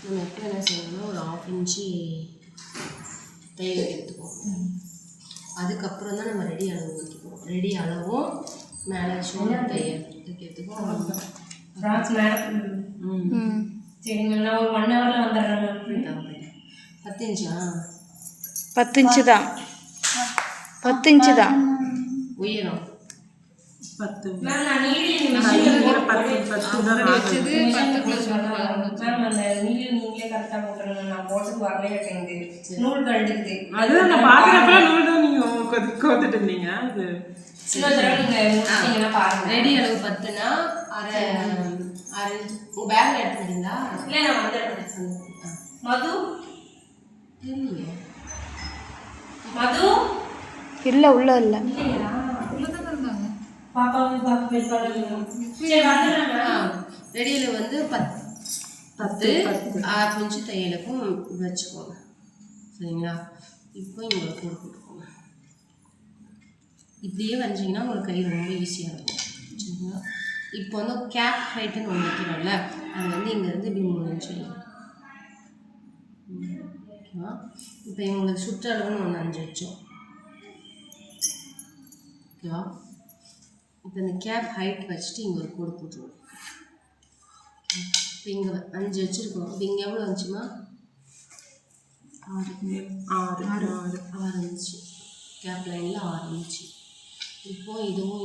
நம்ம எப்போ என்ன செய்யணும்னா ஒரு 1/2 இன்ச்சு தையல் எடுத்துப்போம். அதுக்கப்புறம் தான் நம்ம ரெடி அளவு வைக்கிறோம். ரெடி அளவும் மேலே ஷோல்டர் தையல் எடுத்துப்போம். சரிங்க, நான் ஒரு 1 ஹவரில் வந்துடுறேன். 10 இன்ச்சா? 10 இன்ச்சு தான். 10 இன்ச்சு தான் உயரம். 10 நீங்களே கரெக்டாக போட்டுருங்க. நான் போட்டு வரவே மாட்டேங்குது, நூல் கழட்டுக்குது. அதுதான் நான் பார்க்குறப்பெல்லாம் நூல் தான் நீங்கள் கோத்துட்டு இருந்தீங்க. அது ரெடி அளவு 10னா அரை இன்ச்சு. உங்கள் பேக்கில் எடுத்துக்கிறீங்களா? இல்லை, நான் வந்துடுறேன். மது இல்லையே. மது இல்லை, உள்ள இல்லை. ரெடி அளவு வந்து 10 1/2 இன்ச்சு தையலுக்கும் வச்சுக்கோங்க. சரிங்களா? இப்போ இங்கே ஒரு கோடு போட்டுக்கோங்க. இப்படியே வரைஞ்சிங்கன்னா உங்களுக்கு கை ரொம்ப ஈஸியாக இருக்கும். சரிங்களா? இப்போ வந்து கேப் ஹைட்டுன்னு ஒன்று வைக்கிறோம்ல, அது வந்து இங்கேருந்து இப்படி 3 இன்ச்சு. ஓகேவா? இப்போ இவங்களுக்கு சுற்றளவுன்னு ஒன்று 5 வச்சோம். ஓகேவா? இப்போ இந்த கேப் ஹைட் வச்சுட்டு இங்கே ஒரு கோடு போட்டுருவோம். இப்போ இங்கே 5 வச்சுருக்கோம். இப்போ இங்கே எவ்வளோ வந்துச்சுமா? 6 இருந்துச்சு. கேப் லைனில் 6 இருந்துச்சு. இப்போ இதுவும்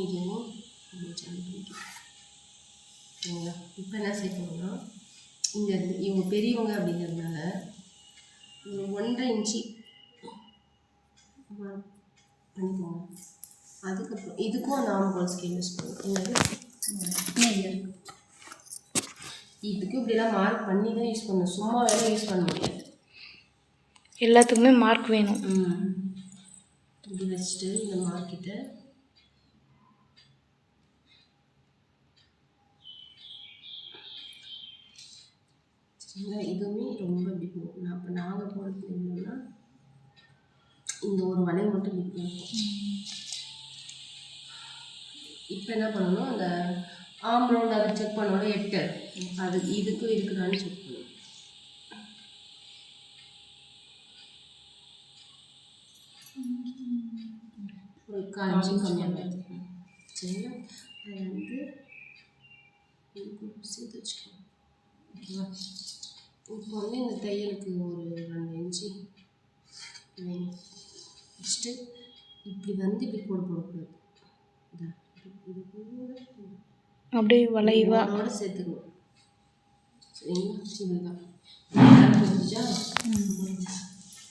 சரிங்களா? இப்போ என்ன சேர்க்கணும்னா இங்கே இவங்க பெரியவங்க அப்படிங்கிறதுனால ஒரு 1.5 இன்ச்சு பண்ணிக்கோங்க. அதுக்கப்புறம் இதுக்கும் அந்த ஆம்கோல் ஸ்கேல் யூஸ் பண்ணுவோம். இதுக்கு இப்படிலாம் மார்க் பண்ணி தான் யூஸ் பண்ணணும். சும்மா வேலை யூஸ் பண்ண முடியாது. எல்லாத்துக்குமே மார்க் வேணும். இப்படி வச்சுட்டு இந்த மார்க்கிட்ட சரிங்களா? இதுவுமே ரொம்ப இப்படி போகும். இப்போ நாங்கள் போகிறது என்னன்னா இந்த ஒரு வலை மட்டும் இப்படி போகும். இப்போ என்ன பண்ணணும், அந்த ஆம் ரவுண்ட் அதை செக் பண்ணோட 8 அது இதுக்கும் இருக்குதான்னு செக் பண்ணணும். ஒரு 1/4 இன்ச்சு கம்மியாக எடுத்துக்கணும். சரிங்களா? அதை வந்து இதுக்கு சேர்த்து வச்சுக்கணும். ஓகேவா? இப்போ வந்து இந்த தையலுக்கு ஒரு 2 இன்ச்சு வச்சுட்டு இப்படி வந்து இப்படி கோடு போடக்கூடாது. அப்படியே வளைவா சேர்த்துக்கணும். சரிங்களா? இதுதான் புரிஞ்சுச்சா?